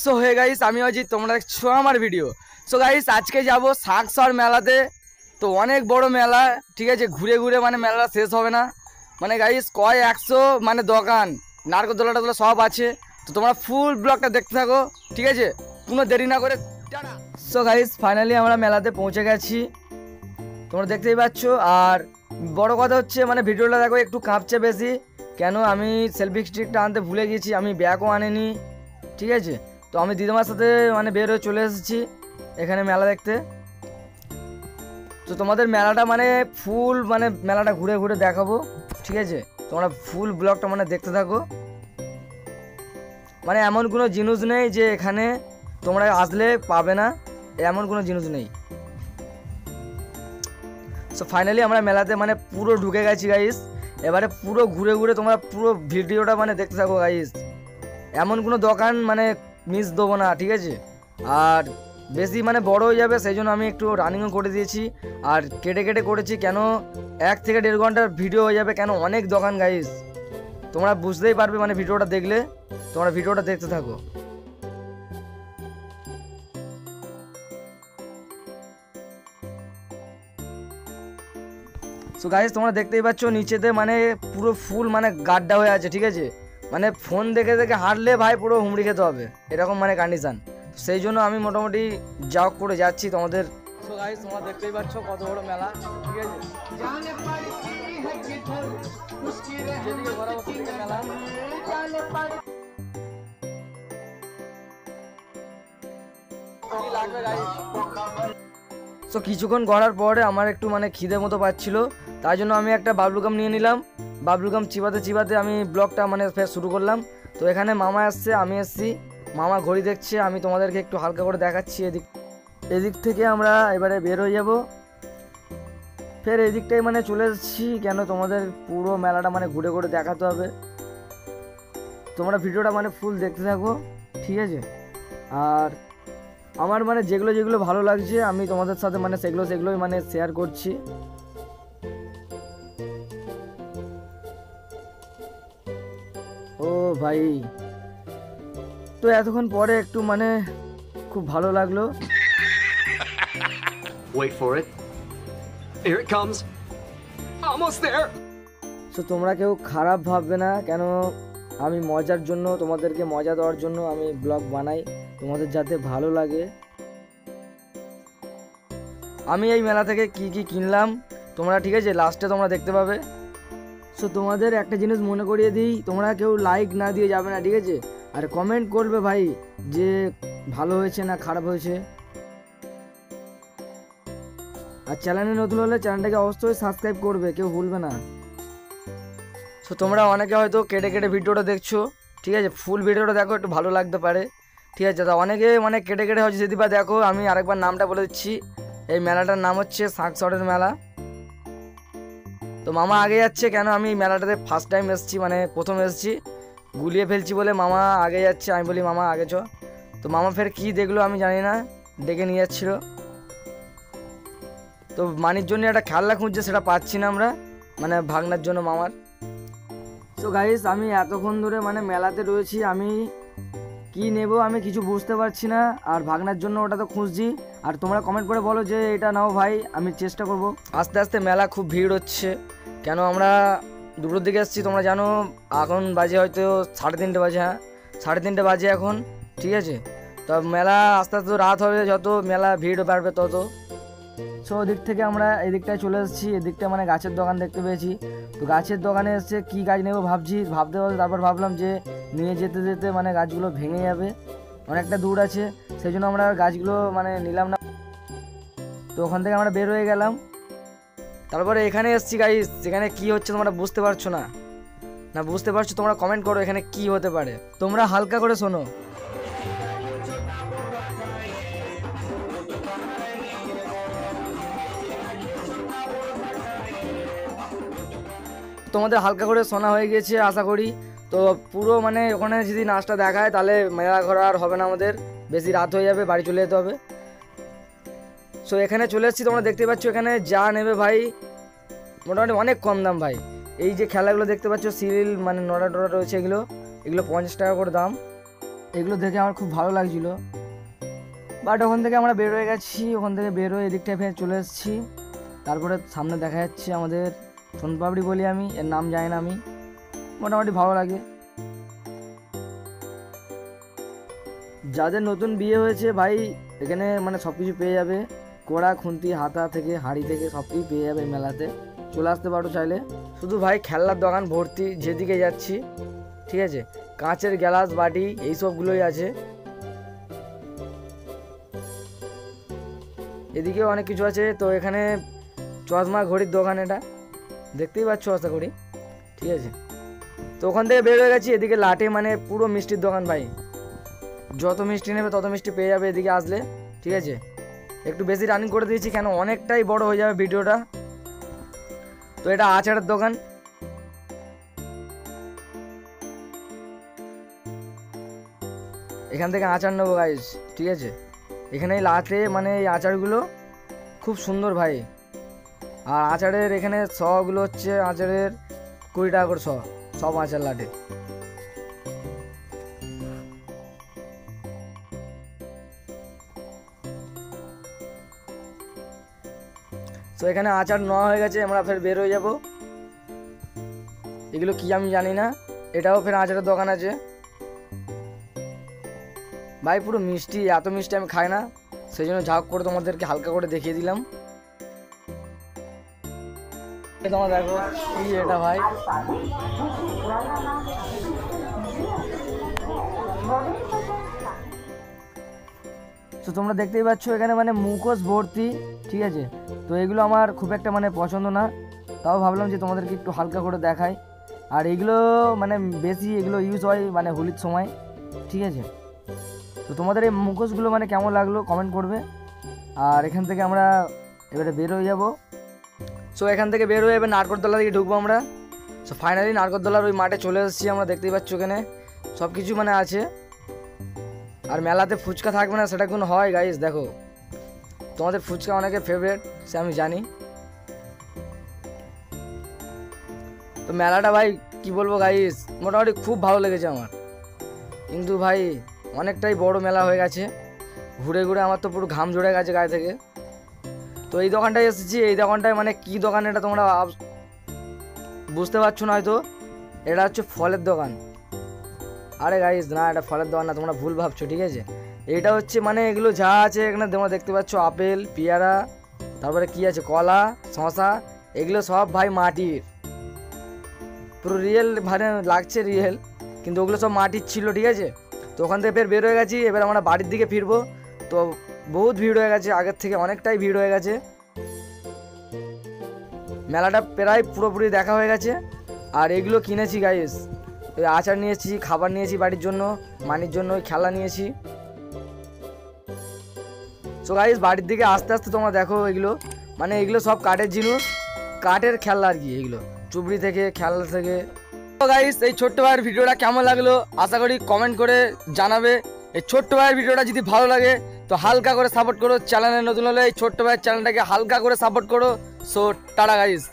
So hey guys, আমি অজিত, তোমরা দেখছো আমার ভিডিও। সো গাইস, আজকে যাব শাকসর মেলাতে। তো অনেক বড় মেলা, ঠিক আছে। ঘুরে ঘুরে মানে মেলা শেষ হবে না। মানে গাইস কয় 100 মানে দোকান, নারকোদলা টাদলা সব আছে। তো তোমরা ফুল ব্লগটা দেখতে থাকো, ঠিক আছে, কোনো দেরি না করে। সো গাইস, ফাইনালি আমরা মেলাতে পৌঁছে গেছি, তোমরা দেখতেই পাচ্ছ। আর বড় কথা হচ্ছে মানে ভিডিওটা দেখো একটু কাঁপছে বেশি, কেন আমি সেলফি স্টিকটা আনতে ভুলে গেছি, আমি ব্যাগও আনিনি, ঠিক আছে। তো আমি দিদিমার সাথে মানে বের হয়ে চলে এসেছি এখানে মেলা দেখতে। তো তোমাদের মেলাটা মানে ফুল মানে মেলাটা ঘুরে ঘুরে দেখাবো, ঠিক আছে। তোমরা ফুল ব্লগটা মানে দেখতে থাকো। মানে এমন কোনো জিনিস নেই যে এখানে তোমরা আসলে পাবে না, এমন কোনো জিনিস নেই। সো ফাইনালি আমরা মেলাতে মানে পুরো ঢুকে গেছি গাইস। এবারে পুরো ঘুরে ঘুরে তোমরা পুরো ভিডিওটা মানে দেখতে থাকো গাইস। এমন কোনো দোকান মানে মিস দেবো না, ঠিক আছে। আর বেশি মানে বড় হয়ে যাবে, সেই জন্য আমি একটু রানিংও করে দিয়েছি আর কেটে কেটে করেছি, কেন 1 থেকে 1.5 ঘন্টার ভিডিও হয়ে যাবে, কেন অনেক দোকান গাইস। তোমরা বুঝতেই পারবে মানে ভিডিওটা দেখলে, তোমরা ভিডিওটা দেখতে থাকো। সো গাইস, তোমরা দেখতেই পাচ্ছ নিচেতে মানে পুরো ফুল মানে গাড্ডা হয়ে আছে, ঠিক আছে। মানে ফোন দেখে দেখে হাঁটলে ভাই পুরো হুমড়ি খেতে হবে, এরকম মানে কন্ডিশন। সেই জন্য আমি মোটামুটি যা করে যাচ্ছি তোমাদের। সো গাইস, তোমরা দেখতেই পাচ্ছ কত বড় মেলা, ঠিক আছে। যেদিকে ঘোরা সেদিকে মেলা। কি লাগবে গাইস? সো কিছুক্ষণ ঘোরার পরে আমার একটু মানে খিদে মতো পাচ্ছিল, তাই জন্য আমি একটা বাবলুগাম নিয়ে নিলাম। বাবলুগাম চিবাতে চিবাতে আমি ব্লগটা মানে ফের শুরু করলাম। তো এখানে মামা আসছে, আমি এসছি, মামা ঘড়ি দেখছে, আমি তোমাদেরকে একটু হালকা করে দেখাচ্ছি। এদিক থেকে আমরা এবারে বের হয়ে যাব, ফের এদিকটাই মানে চলে এসেছি, কেন তোমাদের পুরো মেলাটা মানে ঘুরে ঘুরে দেখাতে হবে। তোমরা ভিডিওটা মানে ফুল দেখতে থাকো, ঠিক আছে। আর আমার মানে যেগুলো যেগুলো ভালো লাগছে আমি তোমাদের সাথে মানে সেগুলোই মানে শেয়ার করছি। ও ভাই, তো এতক্ষণ পরে একটু মানে খুব ভালো লাগলো। Wait for it. Here it comes. Almost there. তো তোমরা কেউ খারাপ ভাববে না, কেন আমি মজার জন্য, তোমাদেরকে মজা দেওয়ার জন্য আমি ব্লগ বানাই, তোমাদের যাতে ভালো লাগে। আমি এই মেলা থেকে কি কি কিনলাম তোমরা, ঠিক আছে, লাস্টে তোমরা দেখতে পাবে। সো তোমাদের একটা জিনিস মনে করিয়ে দিই, তোমরা কেউ লাইক না দিয়ে যাবে না, ঠিক আছে। আর কমেন্ট করবে ভাই যে ভালো হয়েছে না খারাপ হয়েছে। আর চ্যানেলে নতুন হলে চ্যানেলটাকে অবশ্যই সাবস্ক্রাইব করবে, কেউ ভুলবে না। সো তোমরা অনেকে হয়তো কেটে কেটে ভিডিওটা দেখছো, ঠিক আছে, ফুল ভিডিওটা দেখো, একটু ভালো লাগতে পারে, ঠিক আছে। তা অনেকে মানে কেটে কেটে হচ্ছে যদি বা দেখো, আমি আরেকবার নামটা বলে দিচ্ছি। এই মেলাটার নাম হচ্ছে শাকসরের মেলা। তো মামা আগে যাচ্ছে, কেন আমি এই মেলাটাতে ফার্স্ট টাইম এসেছি, মানে প্রথম এসেছি, গুলিয়ে ফেলছি বলে মামা আগে যাচ্ছে। আমি বলি মামা আগে চ। তো মামা ফের কি দেখলো আমি জানি না, ডেকে নিয়ে যাচ্ছিল। তো মানির জন্য একটা খেলনা খুঁজছে, সেটা পাচ্ছি না আমরা, মানে ভাগনার জন্য মামার। তো গাইস, আমি এতক্ষণ ধরে মানে মেলাতে রয়েছি, আমি কি নেব আমি কিছু বুঝতে পারছি না। আর ভাগনার জন্য ওটা তো খুঁজছি। আর তোমরা কমেন্ট করে বলো যে এটা নাও ভাই, আমি চেষ্টা করব। আস্তে আস্তে মেলা খুব ভিড় হচ্ছে, কেন আমরা 2টোর দিকে এসেছি, তোমরা জানো এখন বাজে হয়তো 3:30 বাজে। হ্যাঁ, 3:30 বাজে এখন, ঠিক আছে। তো মেলা আস্তে আস্তে রাত হবে, যত মেলা ভিড় বাড়বে তত। সো ওদিক থেকে আমরা এদিকটায় চলে এসেছি, এদিকটা মানে গাছের দোকান দেখতে পেয়েছি। তো গাছের দোকানে এসে কি গাছ নেবো ভাবতে তারপর ভাবলাম যে নিয়ে যেতে যেতে মানে গাছগুলো ভেঙে যাবে, অনেকটা দূর আছে, সেই জন্য আমরা গাছগুলো মানে নিলাম না। তো ওখান থেকে আমরা বের হয়ে গেলাম। তারপরে এখানে এসেছি গাইস, এখানে কি হচ্ছে তোমরা বুঝতে পারছো না, না বুঝতে পারছো তোমরা কমেন্ট করো এখানে কি হতে পারে, তোমরা হালকা করে শোনো। তোমাদের হালকা করে শোনা হয়ে গেছে আশা করি। তো পুরো মানে ওখানে যদি নাচটা দেখায় তাহলে মেলা ঘোরা আর হবে না, আমাদের বেশি রাত হয়ে যাবে, বাড়ি চলে যেতে হবে। সো এখানে চলে এসেছি, তোমরা দেখতে পাচ্ছ এখানে যা নেবে ভাই মোটামুটি অনেক কম দাম ভাই। এই যে খেলাগুলো দেখতে পাচ্ছ সিরিল মানে নড়া টড়া রয়েছে, এগুলো 50 টাকা করে দাম। এগুলো দেখে আমার খুব ভালো লাগছিল। বাট ওখান থেকে আমরা বের হয়ে গেছি, ওখান থেকে বের হয়ে এদিকটায় ফের চলে এসেছি। তারপরে সামনে দেখা যাচ্ছে আমাদের সোনপাপড়ি বলি আমি, এর নাম জানি না আমি, মোটামুটি ভালো লাগে। যাদের নতুন বিয়ে হয়েছে ভাই এখানে মানে সব কিছু পেয়ে যাবে, কড়া খুন্তি হাতা থেকে হাঁড়ি থেকে সব কিছু পেয়ে যাবে। মেলাতে চলে আসতে পারো চাইলে। শুধু ভাই খেলনার দোকান ভর্তি, যেদিকে যাচ্ছি ঠিক আছে, কাঁচের গ্লাস বাটি এই সবগুলোই আছে। এদিকেও অনেক কিছু আছে। তো এখানে চশমা ঘড়ির দোকান, এটা দেখতেই পাচ্ছ আশা করি, ঠিক আছে। তো ওখান থেকে বের হয়ে গেছি। এদিকে লাটে মানে পুরো মিষ্টির দোকান ভাই, যত মিষ্টি নেবে তত মিষ্টি পেয়ে যাবে এদিকে আসলে, ঠিক আছে। একটু বেশি রানিং করে দিয়েছি কেন অনেকটাই বড় হয়ে যাবে ভিডিওটা। তো এটা আচারের দোকান। এখান থেকে আচার নেবো গাইস, ঠিক আছে। এখানে লাটে মানে এই আচারগুলো খুব সুন্দর ভাই। আর আচারের এখানে শগুলো হচ্ছে আচারের 20 টাকা করে সব আচার লাটে। তো এখানে আচার নেওয়া হয়ে গেছে, আমরা ফের বের হয়ে যাব। এগুলো কি আমি জানি না। এটাও ফের আচারের দোকান আছে ভাই, পুরো মিষ্টি, এত মিষ্টি আমি খাই না, সেই জন্য ঝাঁক করে তোমাদেরকে হালকা করে দেখিয়ে দিলাম। তোমার দেখো কি এটা ভাই, তো তোমরা দেখতেই পাচ্ছ এখানে মানে মুখোশ ভর্তি, ঠিক আছে। তো এগুলো আমার খুব একটা মানে পছন্দ না, তাও ভাবলাম যে তোমাদেরকে একটু হালকা করে দেখাই। আর এগুলো মানে বেশি এগুলো ইউজ হয় মানে হোলির সময়, ঠিক আছে। তো তোমাদের এই মুখোশগুলো মানে কেমন লাগলো কমেন্ট করবে। আর এখান থেকে আমরা এবারে বের হয়ে যাব। সো এখান থেকে বের হয়ে এবার নারকোলতলা দিকে ঢুকবো আমরা। সো ফাইনালি নারকোলতলার ওই মাঠে চলে এসেছি আমরা, দেখতেই পাচ্ছ এখানে সব কিছু মানে আছে। আর মেলাতে ফুচকা থাকবে না সেটা কোনো হয় গাইস, দেখো তোমাদের ফুচকা অনেকের ফেভারিট সে আমি জানি। তো মেলাটা ভাই কি বলবো গাইস, মোটামুটি খুব ভালো লেগেছে আমার। কিন্তু ভাই অনেকটাই বড় মেলা হয়ে গেছে, ঘুরে ঘুরে আমার তো পুরো ঘাম ঝরে গেছে গায়ে থেকে। তো এই দোকানটায় এসেছি, এই দোকানটায় মানে কি দোকান এটা তোমরা বুঝতে পারছো না হয়তো, এটা হচ্ছে ফলের দোকান। আরে গাইস না, এটা ফলের দোকান না, তোমরা ভুল ভাবছো, ঠিক আছে। এটা হচ্ছে মানে এগুলো যা আছে এখানে তোমরা দেখতে পাচ্ছ, আপেল পেয়ারা, তারপরে কি আছে কলা শশা, এগুলো সব ভাই মাটির, পুরো রিয়েল মানে লাগছে রিয়েল, কিন্তু ওগুলো সব মাটির ছিল, ঠিক আছে। তো ওখান থেকে ফের বের হয়ে গেছি, এবার আমরা বাড়ির দিকে ফিরবো। তো বহুত ভিড় হয়ে গেছে, আগের থেকে অনেকটাই ভিড় হয়ে গেছে। মেলাটা প্রায় পুরোপুরি দেখা হয়ে গেছে। আর এগুলো কিনেছি গাইস, ওই আচার নিয়েছি, খাবার নিয়েছি বাড়ির জন্য, মানির জন্য ওই খেলা নিয়েছি। সো গাইস বাড়ির দিকে আস্তে আস্তে তোমরা দেখো এগুলো মানে এগুলো সব কাঠের জিনিস, কাঠের খেলনা আর কি, এগুলো চুবড়ি থেকে খেলনা থেকে। তো গাইস এই ছোট্ট ভাইয়ের ভিডিওটা কেমন লাগলো আশা করি কমেন্ট করে জানাবে। এই ছোট্ট ভাইয়ের ভিডিওটা যদি ভালো লাগে তো হালকা করে সাপোর্ট করো, চ্যানেলে নতুন হলে এই ছোট্ট ভাইয়ের চ্যানেলটাকে হালকা করে সাপোর্ট করো। So tata guys.